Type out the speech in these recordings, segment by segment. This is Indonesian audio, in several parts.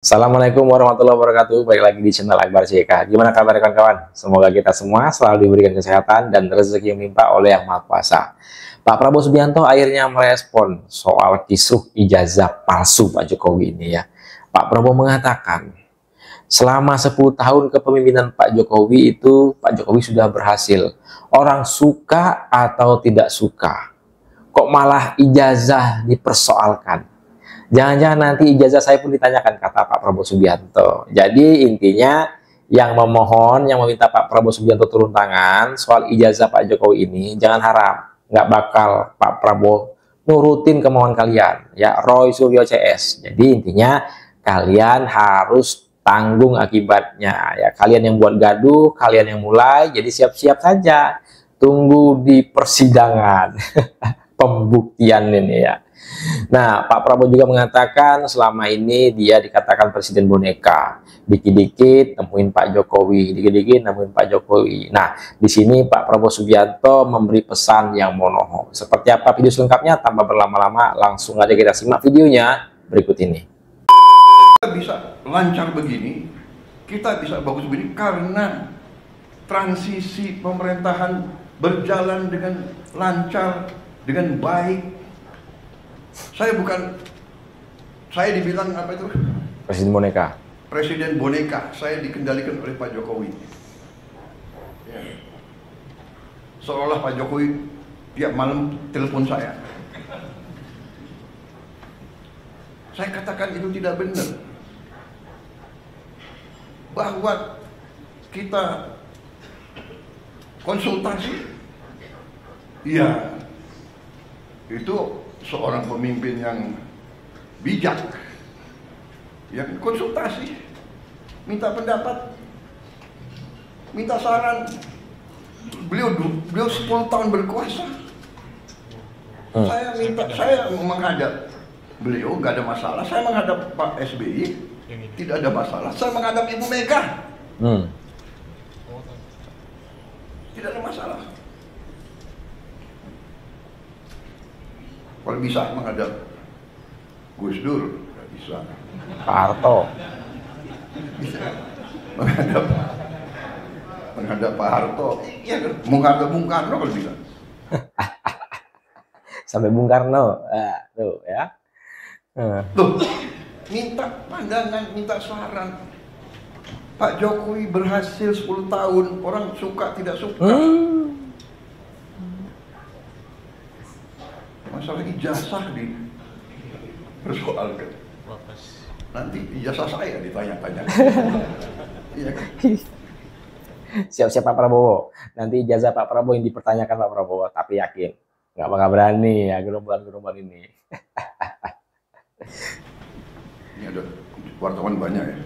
Assalamualaikum warahmatullahi wabarakatuh. Balik lagi di channel Akbar CK. Gimana kabar kawan-kawan? Semoga kita semua selalu diberikan kesehatan dan rezeki yang melimpah oleh Yang Maha Kuasa. Pak Prabowo Subianto akhirnya merespon soal kisruh ijazah palsu Pak Jokowi ini ya. Pak Prabowo mengatakan, selama 10 tahun kepemimpinan Pak Jokowi itu, Pak Jokowi sudah berhasil. Orang suka atau tidak suka, kok malah ijazah dipersoalkan? Jangan-jangan nanti ijazah saya pun ditanyakan, kata Pak Prabowo Subianto. Jadi intinya yang memohon, yang meminta Pak Prabowo Subianto turun tangan soal ijazah Pak Jokowi ini, jangan harap nggak bakal Pak Prabowo nurutin kemauan kalian, ya Roy Suryo CS. Jadi intinya kalian harus tanggung akibatnya. Ya kalian yang buat gaduh, kalian yang mulai, jadi siap-siap saja. Tunggu di persidangan pembuktian ini ya. Nah, Pak Prabowo juga mengatakan selama ini dia dikatakan presiden boneka. Dikit-dikit nemuin Pak Jokowi, dikit-dikit nemuin Pak Jokowi. Nah, di sini Pak Prabowo Subianto memberi pesan yang monohok. Seperti apa video selengkapnya? Tanpa berlama-lama, langsung aja kita simak videonya berikut ini. Kita bisa lancar begini, kita bisa bagus begini karena transisi pemerintahan berjalan dengan lancar, dengan baik. Saya dibilang apa itu? Presiden boneka. Presiden boneka. Saya dikendalikan oleh Pak Jokowi. Ya. Seolah Pak Jokowi tiap malam telepon saya. Saya katakan itu tidak benar. Bahwa kita konsultasi, iya, itu seorang pemimpin yang bijak, yang konsultasi, minta pendapat, minta saran. Beliau 10 tahun berkuasa. Saya menghadap beliau nggak ada masalah. Saya menghadap Pak SBY tidak ada masalah. Saya menghadap Ibu Mega tidak ada masalah. Kalau bisa menghadap Gus Dur, nggak bisa. Pak Harto. Bisa menghadap Pak Harto. Iya kan? Menghadap Bung Karno kalau bisa. Sampai Bung Karno. Tuh ya. Tuh, minta pandangan, minta saran. Pak Jokowi berhasil 10 tahun, orang suka tidak suka. Masalah ijazah dipersoalkan. Nanti ijazah saya ditanya-tanya. Iya kan? Siap-siap Pak Prabowo. Nanti ijazah Pak Prabowo yang dipertanyakan Pak Prabowo. Tapi yakin, nggak bakal berani ya gerombolan-gerombolan ini. Ini ada wartawan banyak ya.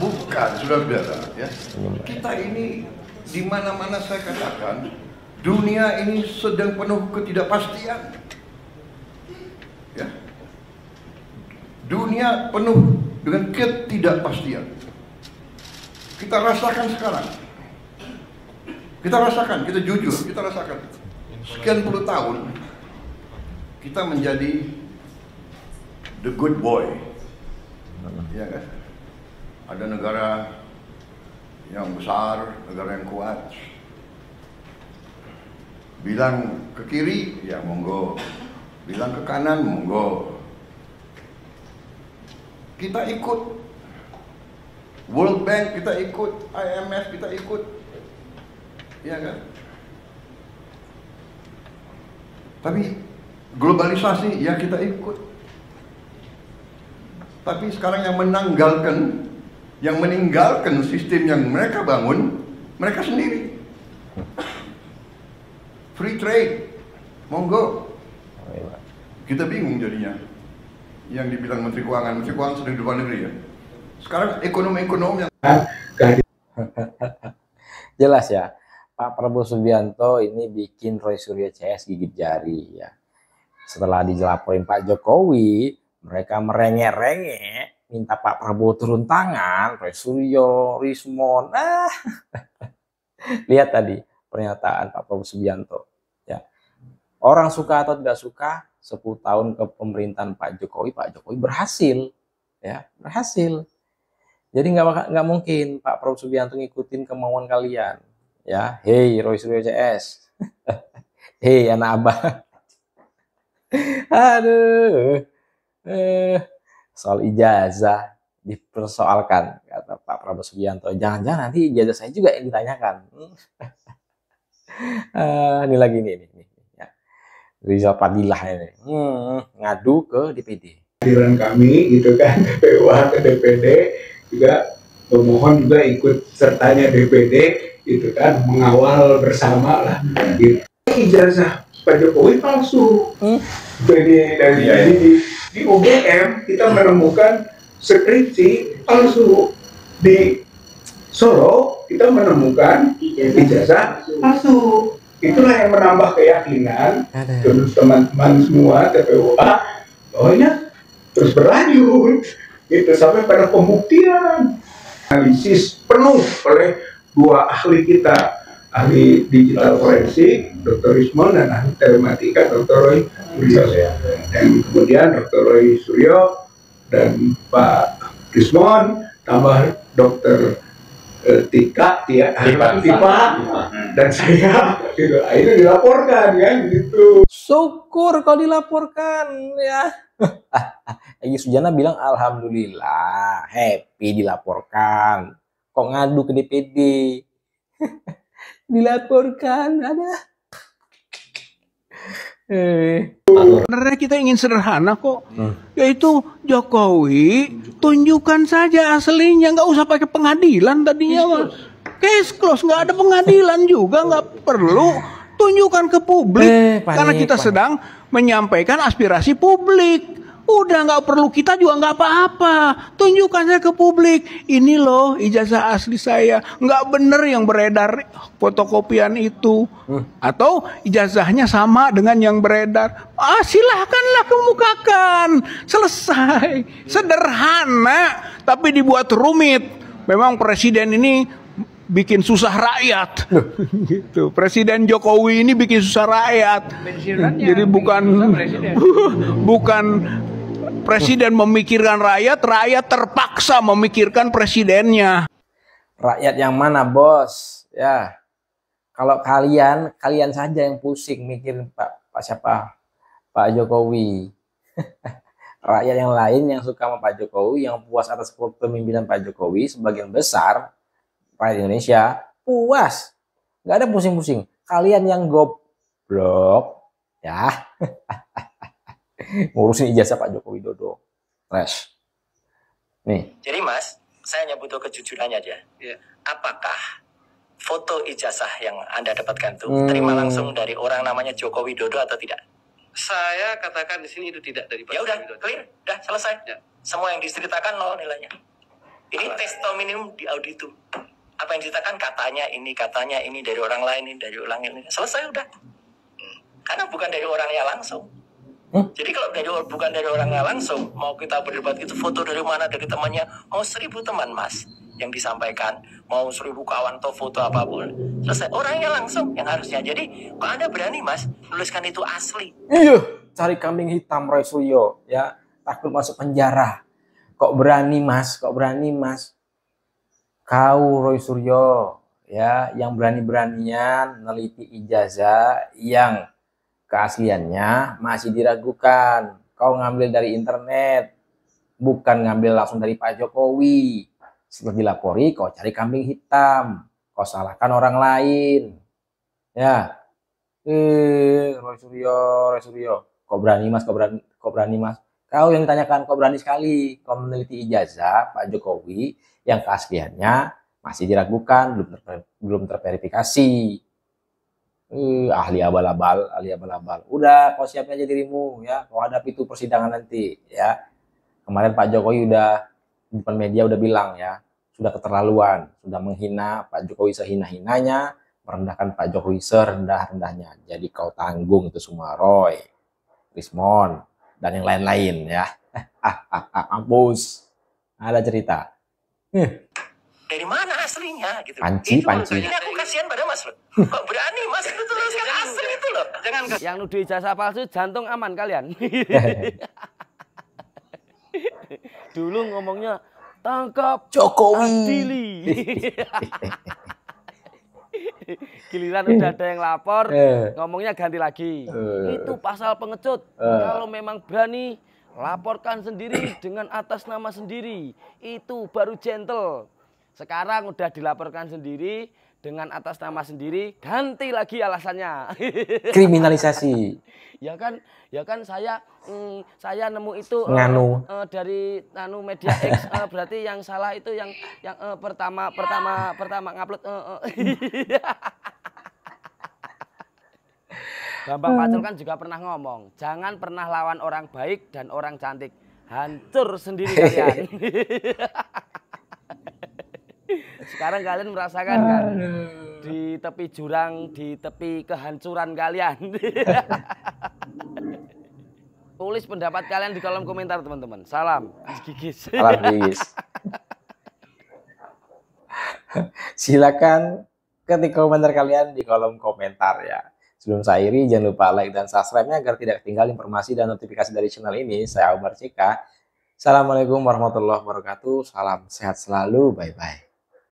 Bukan, saudara-saudara ya. Kita ini di mana-mana saya katakan, dunia ini sedang penuh ketidakpastian. Ya. Dunia penuh dengan ketidakpastian. Kita rasakan sekarang. Kita rasakan, kita jujur, kita rasakan. Sekian puluh tahun kita menjadi the good boy. Ya kan? Ada negara yang besar, negara yang kuat. Bilang ke kiri, ya monggo. Bilang ke kanan, monggo. Kita ikut World Bank, kita ikut IMF, kita ikut. Ya kan? Tapi globalisasi, ya kita ikut. Tapi sekarang yang meninggalkan sistem yang mereka bangun, mereka sendiri. Free trade, monggo. Kita bingung jadinya. Yang dibilang Menteri Keuangan sedang di luar negeri ya. Sekarang ekonomi yang Jelas ya, Pak Prabowo Subianto ini bikin Roy Suryo CS gigit jari ya. Setelah dijelaporin Pak Jokowi, mereka merengek-rengek minta Pak Prabowo turun tangan. Roy Suryo, Rismon, lihat tadi pernyataan Pak Prabowo Subianto ya. Orang suka atau tidak suka, 10 tahun kepemerintahan Pak Jokowi berhasil. ya berhasil. Jadi nggak mungkin Pak Prabowo Subianto ngikutin kemauan kalian, ya. Hei Roy Suryo CS, hei anak abah, aduh, soal ijazah dipersoalkan kata Pak Prabowo Subianto. Jangan-jangan nanti ijazah saya juga yang ditanyakan. Ini lagi nih, ya. Rizal Fadilah ini ngadu ke DPD. Kehadiran kami gitu kan, KPUA ke DPD juga pemohon juga ikut sertanya DPD gitu kan, mengawal bersama lah gitu. Ijazah Pak Jokowi palsu. Jadi di UGM kita menemukan skripsi palsu, di Solo kita menemukan ijazah palsu. Itulah yang menambah keyakinan terus teman-teman semua TPUA bahwanya terus berlanjut gitu sampai pada pembuktian. Analisis penuh oleh dua ahli kita, ahli digital forensik Dr. Rismon dan ahli telematika Dr. Roy Suryo, dan kemudian Dr. Roy Suryo dan Pak Rismon tambah Dr. Tipa dan saya gitu. Itu dilaporkan kan gitu. Syukur kalau dilaporkan ya. Egy Sujana bilang alhamdulillah, happy dilaporkan. Kok ngadu ke DPD? Dilaporkan ada. Sebenarnya kita ingin sederhana kok, yaitu Jokowi tunjukkan saja aslinya, nggak usah pakai pengadilan tadinya mas. Case close, nggak ada pengadilan juga, nggak perlu tunjukkan ke publik karena kita sedang menyampaikan aspirasi publik. Udah nggak perlu, kita juga nggak apa-apa. Tunjukkan saya ke publik. Ini loh ijazah asli saya. Nggak bener yang beredar fotokopian itu. Atau ijazahnya sama dengan yang beredar. Silahkanlah kemukakan. Selesai. Sederhana. Tapi dibuat rumit. Memang presiden ini bikin susah rakyat. Gitu. Presiden Jokowi ini bikin susah rakyat. Jadi bukan presiden memikirkan rakyat, rakyat terpaksa memikirkan presidennya. Rakyat yang mana, bos? Ya. Kalau kalian saja yang pusing mikir Pak Jokowi. Rakyat yang lain yang suka sama Pak Jokowi, yang puas atas kepemimpinan Pak Jokowi, sebagian besar rakyat Indonesia puas. Nggak ada pusing-pusing. Kalian yang goblok, ya. Ngurusin ijazah Pak Joko Widodo. Fresh. Nih. Jadi mas, saya hanya butuh kejujurannya aja. Apakah foto ijazah yang Anda dapatkan itu terima langsung dari orang namanya Joko Widodo atau tidak? Saya katakan di sini itu tidak dari Pak Ya udah, Widodo. clear, udah selesai. Ya. Semua yang diceritakan nol nilainya. Ini testimonium di auditum. Apa yang diceritakan katanya ini dari orang lain, ini dari orang ini. Selesai udah. Karena bukan dari orangnya langsung. Jadi kalau bukan dari orangnya langsung, mau kita berdebat itu foto dari mana, dari temannya, mau 1000 teman mas yang disampaikan, mau 1000 kawan atau foto apapun, selesai. Orangnya langsung yang harusnya. Jadi kok Anda berani mas tuliskan itu asli? Iya, cari kambing hitam Roy Suryo, ya, takut masuk penjara. Kok berani mas? Kau Roy Suryo, ya, yang berani-beranian neliti ijazah yang keasliannya masih diragukan. Kau ngambil dari internet, bukan ngambil langsung dari Pak Jokowi. Setelah dilapori, kau cari kambing hitam. Kau salahkan orang lain. Ya. Roy Suryo. Kau berani mas. Kau yang ditanyakan, kau berani sekali. Kau meneliti ijazah Pak Jokowi yang keasliannya masih diragukan, belum terverifikasi. Ahli abal-abal. Udah, kau siapin aja dirimu, ya. Kau hadapi itu persidangan nanti, ya. Kemarin Pak Jokowi udah di depan media udah bilang, ya, sudah keterlaluan, sudah menghina Pak Jokowi sehina-hinanya, merendahkan Pak Jokowi serendah-rendahnya. Jadi kau tanggung itu semua, Roy, Rismon, dan yang lain-lain, ya. Mampus. Ada cerita. Dari mana aslinya gitu. Panci. Ini aku kasihan pada mas loh. Kok berani mas itu tuliskan asli itu loh. Jangan Yang nuduh ijazah palsu jantung aman kalian. Dulu ngomongnya tangkap Jokowi. adili. Giliran udah ada yang lapor, ngomongnya ganti lagi. Itu pasal pengecut. Kalau memang berani, laporkan sendiri dengan atas nama sendiri. Itu baru gentle. Sekarang udah dilaporkan sendiri dengan atas nama sendiri, ganti lagi alasannya. Kriminalisasi. Ya kan saya nemu itu dari media X, berarti yang salah itu yang pertama ngupload. Bambang Pacul kan juga pernah ngomong, jangan pernah lawan orang baik dan orang cantik, hancur sendiri kalian. Sekarang kalian merasakan kan di tepi jurang, di tepi kehancuran kalian. Tulis pendapat kalian di kolom komentar teman-teman. Salam Gigis. Salam Gigis. Silakan ketik komentar kalian di kolom komentar ya. Sebelum saya akhiri, jangan lupa like dan subscribe-nya agar tidak ketinggalan informasi dan notifikasi dari channel ini. Saya Omar CK. Assalamualaikum warahmatullahi wabarakatuh. Salam sehat selalu. Bye-bye.